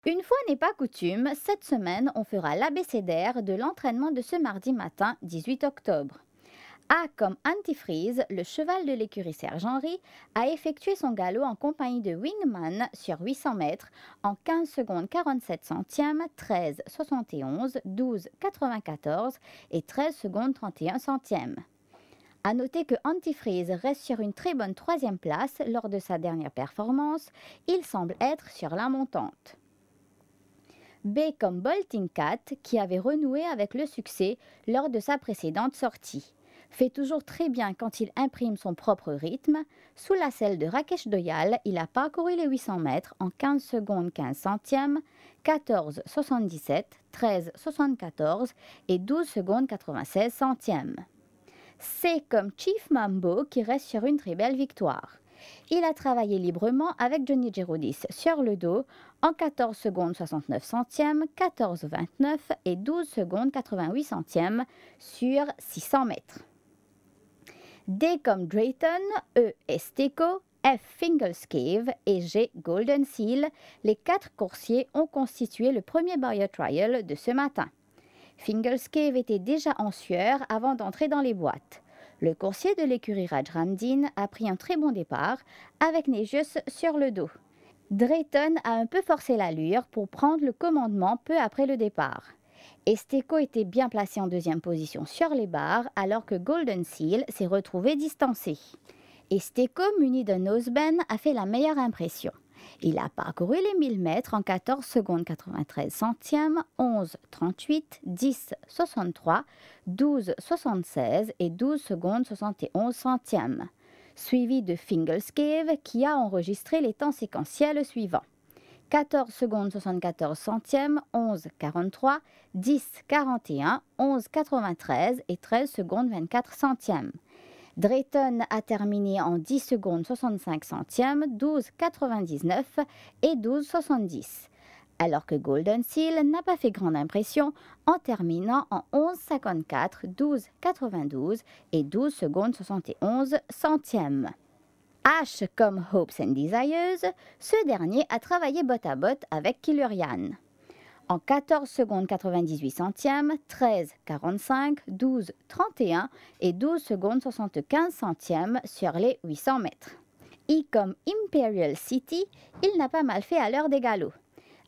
Une fois n'est pas coutume, cette semaine, on fera l'abécédaire de l'entraînement de ce mardi matin 18 octobre. A comme antifreeze, le cheval de l'écurie Serge Henry a effectué son galop en compagnie de Wingman sur 800 mètres en 15 secondes 47 centièmes, 13 71, 12 94 et 13 secondes 31 centièmes. A noter que Antifreeze reste sur une très bonne troisième place lors de sa dernière performance, il semble être sur la montante. B comme Bolting Cat, qui avait renoué avec le succès lors de sa précédente sortie. Fait toujours très bien quand il imprime son propre rythme. Sous la selle de Rakesh Doyal, il a parcouru les 800 mètres en 15 secondes 15 centièmes, 14 77, 13 74 et 12 secondes 96 centièmes. C comme Chief Mambo, qui reste sur une très belle victoire. Il a travaillé librement avec Johnny Giroudis sur le dos en 14 secondes 69 centièmes, 14 29 et 12 secondes 88 centièmes sur 600 mètres. D comme Drayton, E Esteco, F Fingalscave et G Golden Seal, les 4 coursiers ont constitué le premier barrier trial de ce matin. Fingalscave était déjà en sueur avant d'entrer dans les boîtes. Le coursier de l'écurie Raj Ramdin a pris un très bon départ avec Negius sur le dos. Drayton a un peu forcé l'allure pour prendre le commandement peu après le départ. Esteco était bien placé en deuxième position sur les barres alors que Golden Seal s'est retrouvé distancé. Esteco, muni d'un noseband, a fait la meilleure impression. Il a parcouru les 1000 mètres en 14 secondes 93 centièmes, 11 38, 10 63, 12 76 et 12 secondes 71 centièmes, suivi de Fingalscave qui a enregistré les temps séquentiels suivants. 14 secondes 74 centièmes, 11 43, 10 41, 11 93 et 13 secondes 24 centièmes. Drayton a terminé en 10 secondes 65 centièmes, 12 99 et 12 70, alors que Golden Seal n'a pas fait grande impression en terminant en 11 54, 12 92 et 12 secondes 71 centièmes. H comme Hopes and Desires, ce dernier a travaillé botte à botte avec Killurian. En 14 secondes 98 centièmes, 13 45, 12 31 et 12 secondes 75 centièmes sur les 800 mètres. I comme Imperial City, il n'a pas mal fait à l'heure des galops.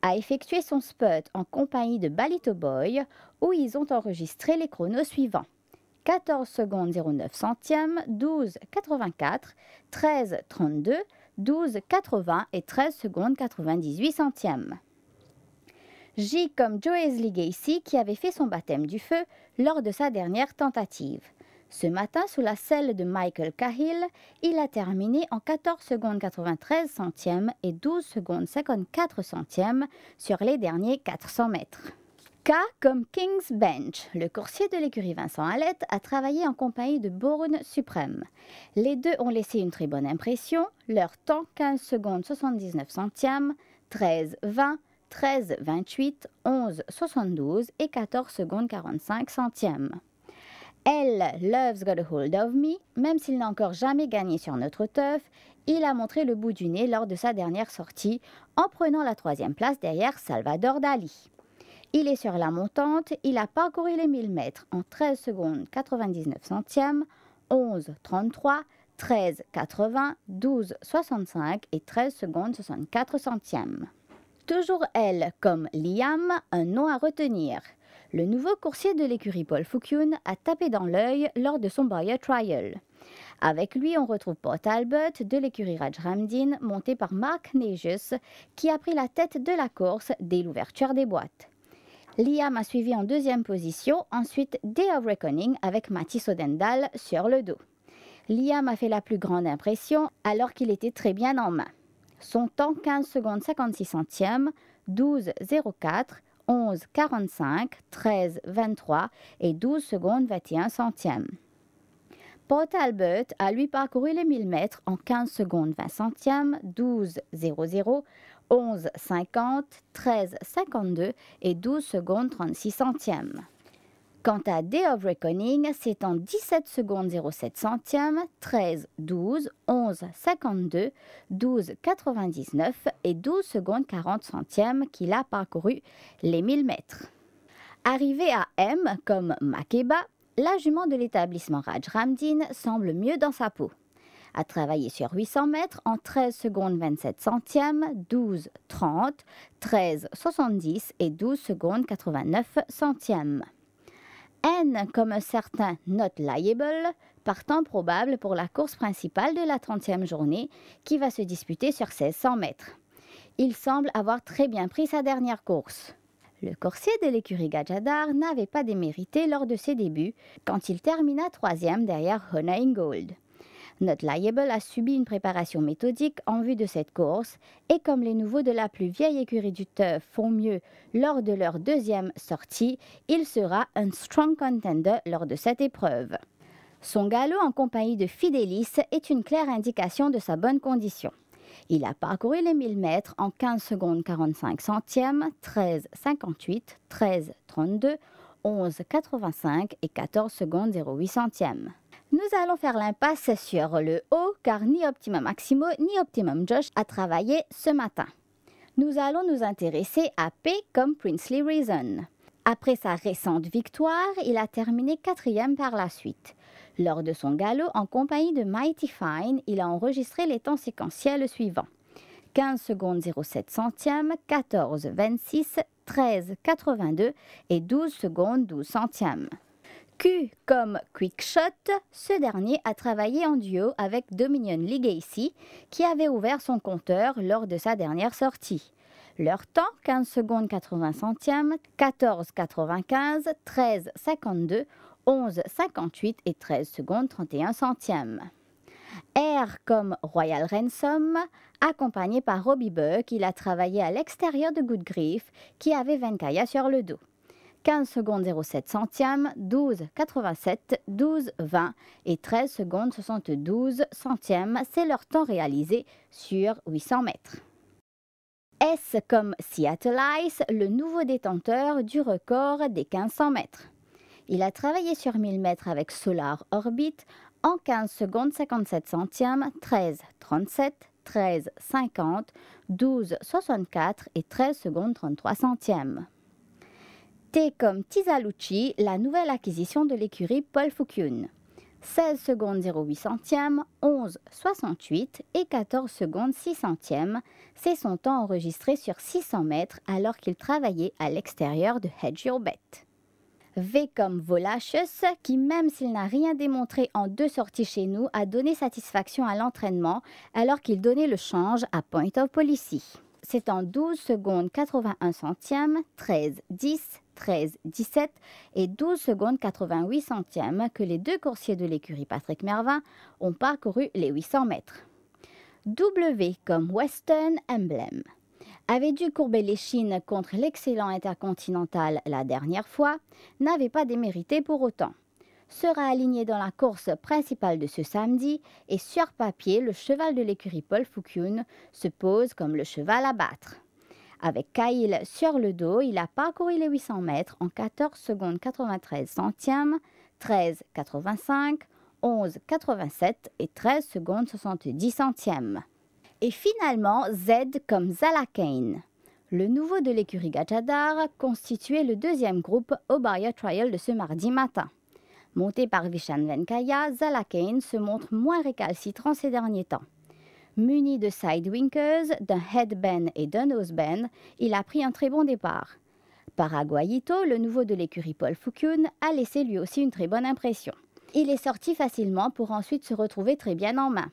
A effectué son spurt en compagnie de Balito Boy où ils ont enregistré les chronos suivants. 14 secondes 09 centièmes, 12 84, 13 32, 12 80 et 13 secondes 98 centièmes. J comme Joesley Gacy qui avait fait son baptême du feu lors de sa dernière tentative. Ce matin, sous la selle de Michael Cahill, il a terminé en 14 secondes 93 centièmes et 12 secondes 54 centièmes sur les derniers 400 mètres. K comme King's Bench, le coursier de l'écurie Vincent Alette a travaillé en compagnie de Bourne Suprême. Les deux ont laissé une très bonne impression, leur temps 15 secondes 79 centièmes, 13 20, 13 28, 11 72 et 14 secondes 45 centièmes. Elle, Love's Got a Hold of Me, même s'il n'a encore jamais gagné sur notre turf, il a montré le bout du nez lors de sa dernière sortie en prenant la 3e place derrière Salvador Dali. Il est sur la montante, il a parcouru les 1000 mètres en 13 secondes 99 centièmes, 11 33, 13 80, 12 65 et 13 secondes 64 centièmes. Toujours elle, comme Liam, un nom à retenir. Le nouveau coursier de l'écurie Paul Foucune a tapé dans l'œil lors de son barrier trial. Avec lui, on retrouve Port Talbot de l'écurie Raj Ramdin, monté par Mark Negius, qui a pris la tête de la course dès l'ouverture des boîtes. Liam a suivi en 2e position, ensuite Day of Reckoning avec Mathis Odendal sur le dos. Liam a fait la plus grande impression alors qu'il était très bien en main. Son temps 15 secondes 56 centièmes, 12 04, 11 45, 13 23 et 12 secondes 21 centièmes. Port Talbot a lui parcouru les 1000 mètres en 15 secondes 20 centièmes, 12 00, 11 50, 13 52 et 12 secondes 36 centièmes. Quant à Day of Reckoning, c'est en 17 secondes 07 centièmes, 13, 12, 11, 52, 12, 99 et 12 secondes 40 centièmes qu'il a parcouru les 1000 mètres. Arrivé à M comme Makeba, la jument de l'établissement Rajramdin semble mieux dans sa peau. A travaillé sur 800 mètres en 13 secondes 27 centièmes, 12, 30, 13, 70 et 12 secondes 89 centièmes. N comme un certain Not Liable, partant probable pour la course principale de la 30e journée qui va se disputer sur 1600 mètres. Il semble avoir très bien pris sa dernière course. Le coursier de l'écurie Gajadhar n'avait pas démérité lors de ses débuts quand il termina 3e derrière Hona Ingold. Not Liable a subi une préparation méthodique en vue de cette course et comme les nouveaux de la plus vieille écurie du Turf font mieux lors de leur deuxième sortie, il sera un strong contender lors de cette épreuve. Son galop en compagnie de Fidelis est une claire indication de sa bonne condition. Il a parcouru les 1000 mètres en 15 secondes 45 centièmes, 13 58, 13 32, 11 85 et 14 secondes 08 centièmes. Nous allons faire l'impasse sur le haut car ni Optimum Maximo ni Optimum Josh a travaillé ce matin. Nous allons nous intéresser à P comme Princely Reason. Après sa récente victoire, il a terminé 4e par la suite. Lors de son galop en compagnie de Mighty Fine, il a enregistré les temps séquentiels suivants. 15 secondes 07 centièmes, 14 26, 13 82 et 12 secondes 12 centièmes. Q comme Quick Shot, ce dernier a travaillé en duo avec Dominion Legacy qui avait ouvert son compteur lors de sa dernière sortie. Leur temps 15 secondes 80 centièmes, 14 95, 13 52, 11 58 et 13 secondes 31 centièmes. R comme Royal Ransom, accompagné par Robbie Buck, il a travaillé à l'extérieur de Good Grief qui avait Venkaya sur le dos. 15 secondes 07 centièmes, 12 87, 12 20 et 13 secondes 72 centièmes, c'est leur temps réalisé sur 800 mètres. S comme Seattle Ice, le nouveau détenteur du record des 1500 mètres. Il a travaillé sur 1000 mètres avec Solar Orbit en 15 secondes 57 centièmes, 13 37, 13 50, 12 64 et 13 secondes 33 centièmes. T comme Tisaluchi, la nouvelle acquisition de l'écurie Paul Foucune. 16 secondes 08 centièmes, 11 68 et 14 secondes 6 centièmes, c'est son temps enregistré sur 600 mètres alors qu'il travaillait à l'extérieur de Hedge Your Bet. V comme Volacious, qui même s'il n'a rien démontré en 2 sorties chez nous, a donné satisfaction à l'entraînement alors qu'il donnait le change à Point of Policy. C'est en 12 secondes 81 centièmes, 13 10, 13 17 et 12 secondes 88 centièmes que les 2 coursiers de l'écurie Patrick Mervin ont parcouru les 800 mètres. W comme Western Emblem avait dû courber l'échine contre l'excellent Intercontinental la dernière fois, n'avait pas démérité pour autant. Sera aligné dans la course principale de ce samedi et sur papier, le cheval de l'écurie Paul Foucune se pose comme le cheval à battre. Avec Kyle sur le dos, il a parcouru les 800 mètres en 14 secondes 93 centièmes, 13 85, 11 87 et 13 secondes 70 centièmes. Et finalement, Z comme Zalakane. Le nouveau de l'écurie Gajadhar constituait le deuxième groupe au Barrier Trial de ce mardi matin. Monté par Vishan Venkaya, Zalakane se montre moins récalcitrant ces derniers temps. Muni de sidewinkers, d'un headbend et d'un nosebend, il a pris un très bon départ. Paraguayito, le nouveau de l'écurie Paul Foucune, a laissé lui aussi une très bonne impression. Il est sorti facilement pour ensuite se retrouver très bien en main.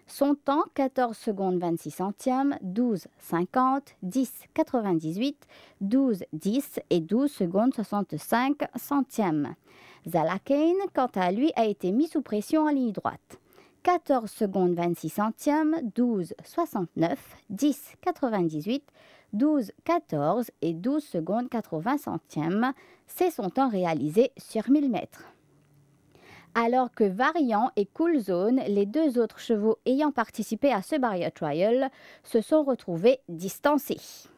Son temps 14 secondes 26 centièmes, 12 50, 10 98, 12 10 et 12 secondes 65 centièmes. Zalakane, quant à lui, a été mis sous pression en ligne droite. 14 secondes 26 centièmes, 12 69, 10 98, 12 14 et 12 secondes 80 centièmes, c'est son temps réalisé sur 1000 mètres. Alors que Variant et Cool Zone, les 2 autres chevaux ayant participé à ce Barrier Trial, se sont retrouvés distancés.